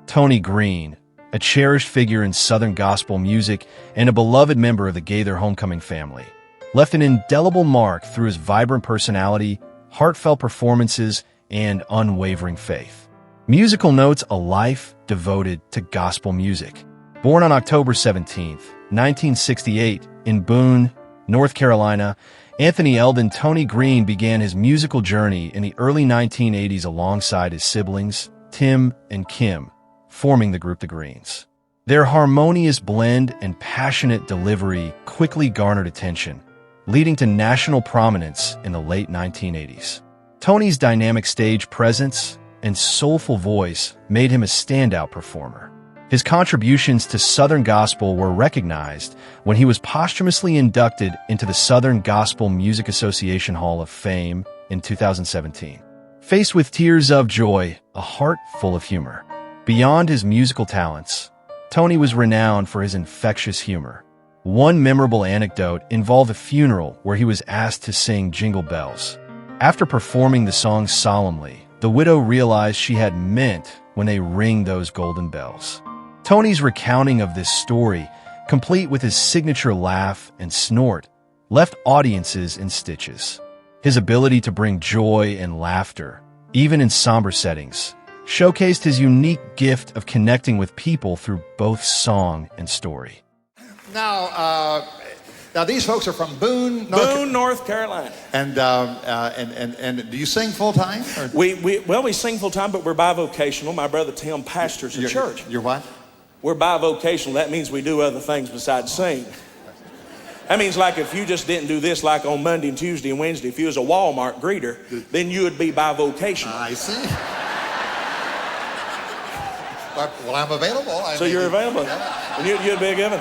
Tony Greene, a cherished figure in Southern gospel music and a beloved member of the Gaither homecoming family, left an indelible mark through his vibrant personality, heartfelt performances, and unwavering faith. Musical notes: a life devoted to gospel music. Born on October 17, 1968, in Boone, North Carolina, Anthony Eldon Tony Greene began his musical journey in the early 1980s alongside his siblings, Tim and Kim, forming the group The Greenes. Their harmonious blend and passionate delivery quickly garnered attention, leading to national prominence in the late 1980s. Tony's dynamic stage presence and soulful voice made him a standout performer. His contributions to Southern gospel were recognized when he was posthumously inducted into the Southern Gospel Music Association Hall of Fame in 2017. Faced with tears of joy, a heart full of humor. Beyond his musical talents, Tony was renowned for his infectious humor. One memorable anecdote involved a funeral where he was asked to sing Jingle Bells. After performing the song solemnly, the widow realized she had meant when they ring those golden bells. Tony's recounting of this story, complete with his signature laugh and snort, left audiences in stitches. His ability to bring joy and laughter, even in somber settings, showcased his unique gift of connecting with people through both song and story. Now these folks are from Boone, North Carolina. And do you sing full time? We sing full time, but we're bivocational. My brother Tim pastors a church. You're what? We're bivocational. That means we do other things besides sing. That means like if you just didn't do this like on Monday and Tuesday and Wednesday, if you was a Walmart greeter, then you would be bivocational. I see. Well, I'm available. So you're available. And you'd be given.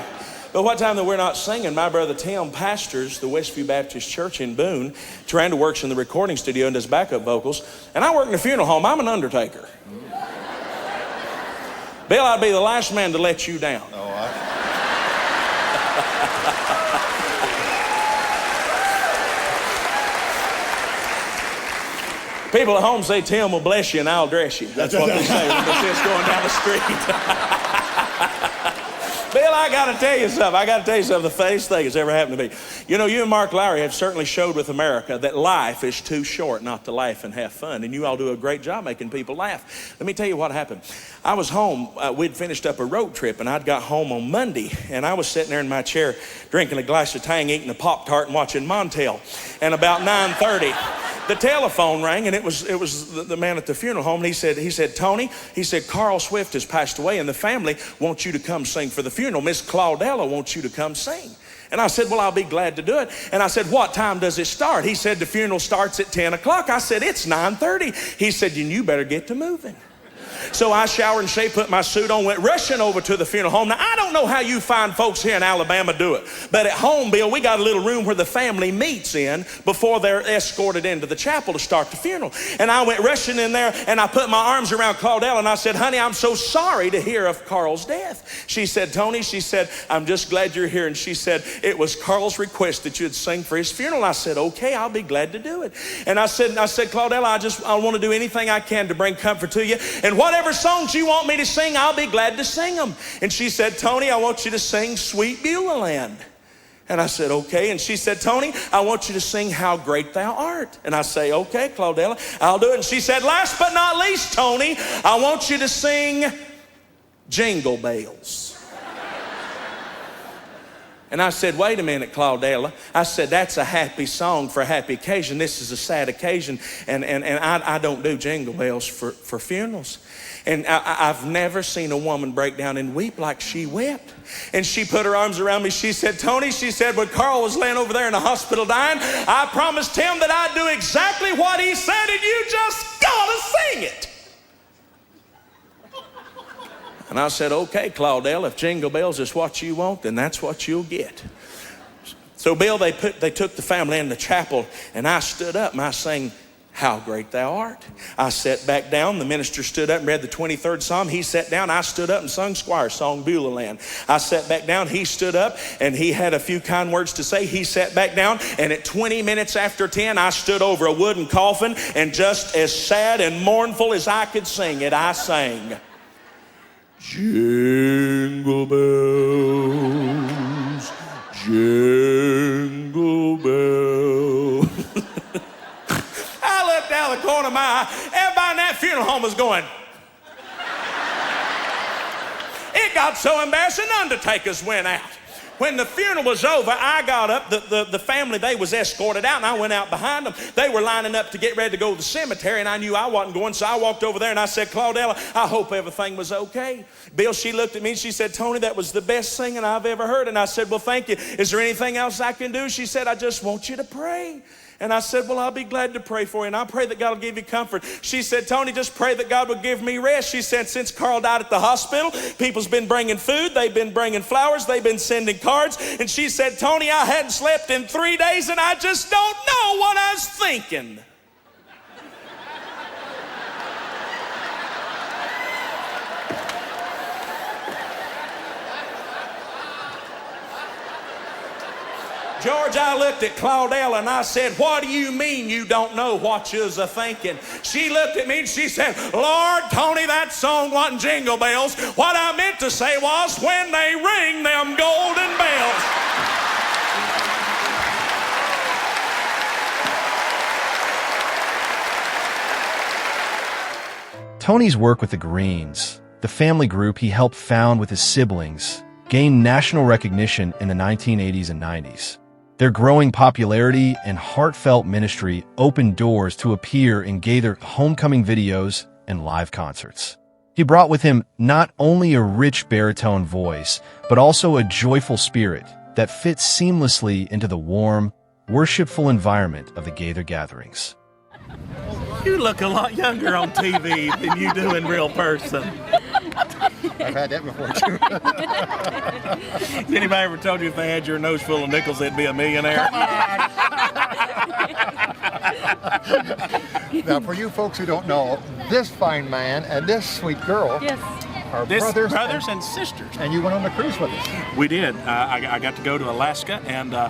But what time that we're not singing, my brother Tim pastors the Westview Baptist Church in Boone. Taranda works in the recording studio and does backup vocals. And I work in a funeral home. I'm an undertaker. Bill, I'd be the last man to let you down. People at home say, Tim will bless you and I'll dress you. That's what they say when they're just going down the street. Bill, I got to tell you something. The funniest thing that's ever happened to me. You know, you and Mark Lowry have certainly showed with America that life is too short not to laugh and have fun. And you all do a great job making people laugh. Let me tell you what happened. I was home. We'd finished up a road trip, and I'd got home on Monday. And I was sitting there in my chair drinking a glass of Tang, eating a Pop-Tart, and watching Montel. And about 9:30, the telephone rang, and it was the man at the funeral home. And he said, Tony, he said, Carl Swift has passed away, and the family wants you to come sing for the funeral. Miss Claudella wants you to come sing. And I said, well, I'll be glad to do it. And I said, what time does it start? He said, the funeral starts at 10 o'clock. I said, it's 9:30. He said, then you better get to moving. So I showered and shaved, put my suit on, went rushing over to the funeral home. Now, I don't know how you fine folks here in Alabama do it, but at home, Bill, we got a little room where the family meets in before they're escorted into the chapel to start the funeral. And I went rushing in there, and I put my arms around Claudella, and I said, honey, I'm so sorry to hear of Carl's death. She said, Tony, she said, I'm just glad you're here. And she said, it was Carl's request that you'd sing for his funeral. I said, okay, I'll be glad to do it. And I said, Claudella, I want to do anything I can to bring comfort to you. And whatever songs you want me to sing, I'll be glad to sing them. And she said, Tony, I want you to sing Sweet Beulah Land. And I said, okay. And she said, Tony, I want you to sing How Great Thou Art. And I say, okay, Claudella, I'll do it. And she said, last but not least, Tony, I want you to sing Jingle Bells. And I said, wait a minute, Claudella. I said, that's a happy song for a happy occasion. This is a sad occasion. And I don't do jingle bells for funerals. And I've never seen a woman break down and weep like she wept. And she put her arms around me. She said, Tony, she said, when Carl was laying over there in the hospital dying, I promised him that I'd do exactly what he said, and you just gotta sing it. And I said, okay, Claudella, if Jingle Bells is what you want, then that's what you'll get. So, Bill, they took the family in the chapel, and I stood up and I sang How Great Thou Art. I sat back down. The minister stood up and read the 23rd Psalm. He sat down. I stood up and sung Squire's song, Beulah Land. I sat back down. He stood up, and he had a few kind words to say. He sat back down, and at 20 minutes after 10, I stood over a wooden coffin, and just as sad and mournful as I could sing it, I sang Jingle bells, jingle bells. I looked down the corner of my eye. Everybody in that funeral home was going. It got so embarrassing, undertakers went out. When the funeral was over, I got up. The family, they was escorted out, and I went out behind them. They were lining up to get ready to go to the cemetery, and I knew I wasn't going, so I walked over there, and I said, Claudella, I hope everything was okay. Bill, she looked at me, and she said, Tony, that was the best singing I've ever heard. And I said, well, thank you. Is there anything else I can do? She said, I just want you to pray. And I said, well, I'll be glad to pray for you, and I pray that God will give you comfort. She said, Tony, just pray that God will give me rest. She said, since Carl died at the hospital, people's been bringing food, they've been bringing flowers, they've been sending cards. And she said, Tony, I hadn't slept in 3 days, and I just don't know what I was thinking. George, I looked at Claudella and I said, what do you mean you don't know what you's a-thinking? She looked at me and she said, Lord, Tony, that song wasn't Jingle Bells. What I meant to say was, when they ring them golden bells. Tony's work with the Greenes, the family group he helped found with his siblings, gained national recognition in the 1980s and 90s. Their growing popularity and heartfelt ministry opened doors to appear in Gaither homecoming videos and live concerts. He brought with him not only a rich baritone voice, but also a joyful spirit that fits seamlessly into the warm, worshipful environment of the Gaither gatherings. You look a lot younger on TV than you do in real person. I've had that before, too. Has anybody ever told you if they had your nose full of nickels, they'd be a millionaire? Now, for you folks who don't know, this fine man and this sweet girl are brothers and sisters. And you went on the cruise with us. We did. I got to go to Alaska, and the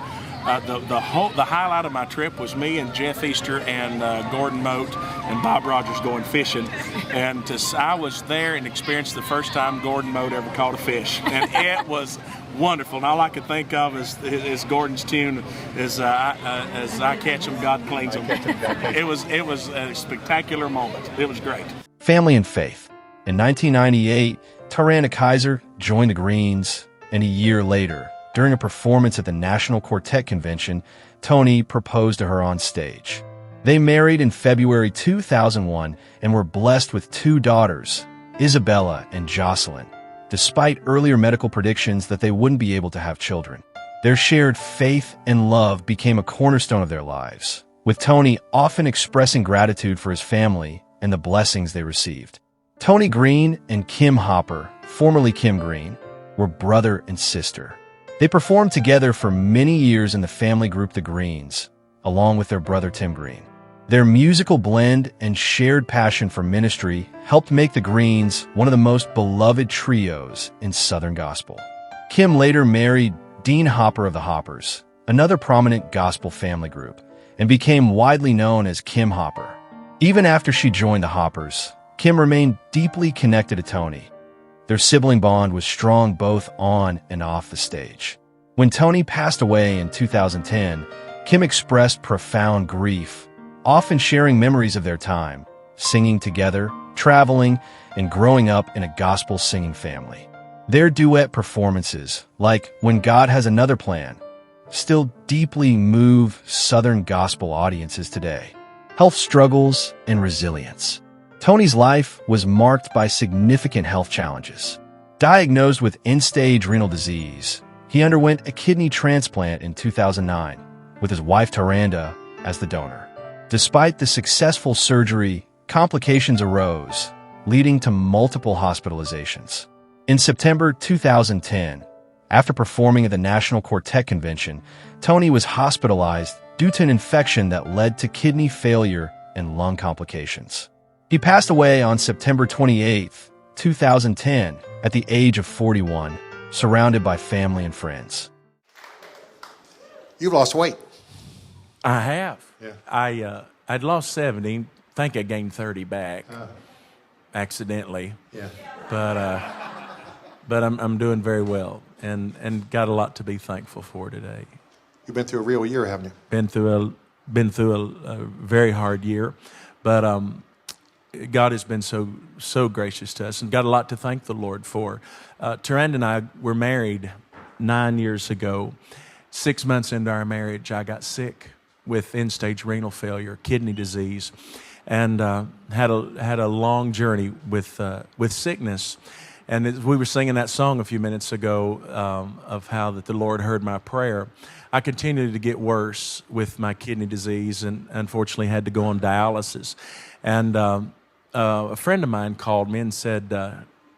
highlight of my trip was me and Jeff Easter and Gordon Mote and Bob Rogers going fishing. And I was there and experienced the first time Gordon Mote ever caught a fish. And it was wonderful. And all I could think of is Gordon's tune is as I catch them, God cleans them. It was a spectacular moment. It was great. Family and faith. In 1998, Tarana Kaiser joined the Greenes, and a year later, during a performance at the National Quartet Convention, Tony proposed to her on stage. They married in February 2001 and were blessed with 2 daughters, Isabella and Jocelyn, despite earlier medical predictions that they wouldn't be able to have children. Their shared faith and love became a cornerstone of their lives, with Tony often expressing gratitude for his family and the blessings they received. Tony Greene and Kim Hopper, formerly Kim Greene, were brother and sister. They performed together for many years in the family group The Greenes, along with their brother Tim Greene. Their musical blend and shared passion for ministry helped make the Greenes one of the most beloved trios in Southern gospel. Kim later married Dean Hopper of the Hoppers, another prominent gospel family group, and became widely known as Kim Hopper. Even after she joined the Hoppers, Kim remained deeply connected to Tony. Their sibling bond was strong both on and off the stage. When Tony passed away in 2010, Kim expressed profound grief, often sharing memories of their time, singing together, traveling, and growing up in a gospel-singing family. Their duet performances, like When God Has Another Plan, still deeply move Southern gospel audiences today. Health struggles and resilience. Tony's life was marked by significant health challenges. Diagnosed with end-stage renal disease, he underwent a kidney transplant in 2009, with his wife Taranda as the donor. Despite the successful surgery, complications arose, leading to multiple hospitalizations. In September 2010, after performing at the National Quartet Convention, Tony was hospitalized due to an infection that led to kidney failure and lung complications. He passed away on September 28, 2010, at the age of 41, surrounded by family and friends. You've lost weight. I have. Yeah. I'd lost 70. Think I gained 30 back accidentally. Yeah. But but I'm doing very well, and got a lot to be thankful for today. You've been through a real year, haven't you? Been through a very hard year, but God has been so gracious to us, and got a lot to thank the Lord for. Taranda and I were married 9 years ago. 6 months into our marriage, I got sick with end-stage renal failure, kidney disease, and had a long journey with sickness. And as we were singing that song a few minutes ago of how that the Lord heard my prayer, I continued to get worse with my kidney disease, and unfortunately had to go on dialysis. And a friend of mine called me and said,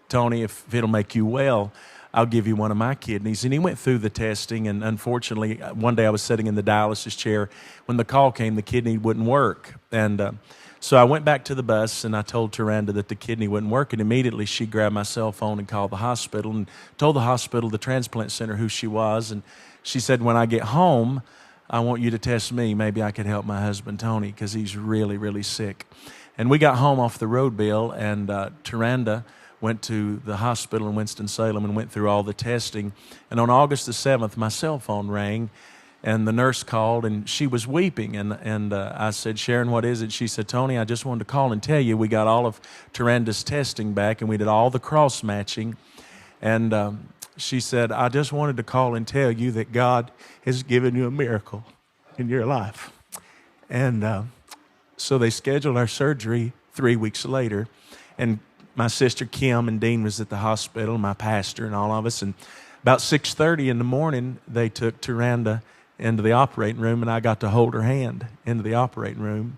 Tony, if it'll make you well, I'll give you one of my kidneys. And he went through the testing, and unfortunately, one day I was sitting in the dialysis chair. When the call came, the kidney wouldn't work. And so I went back to the bus, and I told Taranda that the kidney wouldn't work. And immediately she grabbed my cell phone and called the hospital and told the hospital, the transplant center, who she was. And she said, when I get home, I want you to test me. Maybe I could help my husband, Tony, because he's really, really sick. And we got home off the road, Bill, and Taranda went to the hospital in Winston-Salem and went through all the testing. And on August the 7th, my cell phone rang, and the nurse called, and she was weeping. And I said, Sharon, what is it? She said, Tony, I just wanted to call and tell you we got all of Taranda's testing back, and we did all the cross-matching. And she said, I just wanted to call and tell you that God has given you a miracle in your life. And so they scheduled our surgery 3 weeks later, and my sister Kim and Dean was at the hospital, my pastor and all of us. And about 6:30 in the morning, they took Taranda into the operating room, and I got to hold her hand into the operating room.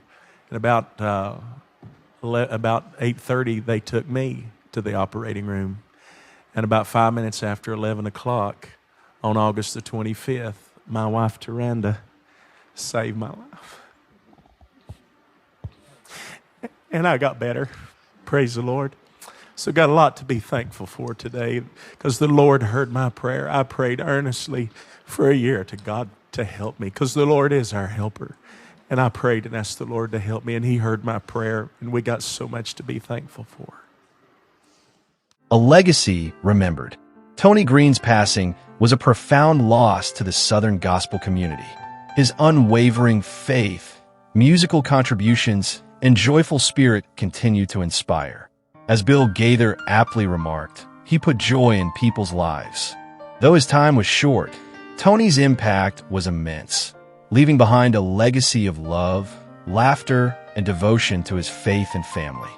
And about 8:30, they took me to the operating room. And about 5 minutes after 11 o'clock on August the 25th, my wife Taranda saved my life. And I got better. Praise the Lord. So got a lot to be thankful for today, because the Lord heard my prayer. I prayed earnestly for a year to God to help me, because the Lord is our helper. And I prayed and asked the Lord to help me, and He heard my prayer, and we got so much to be thankful for. A legacy remembered. Tony Greene's passing was a profound loss to the Southern gospel community. His unwavering faith, musical contributions, and joyful spirit continue to inspire. As Bill Gaither aptly remarked, he put joy in people's lives. Though his time was short, Tony's impact was immense, leaving behind a legacy of love, laughter, and devotion to his faith and family.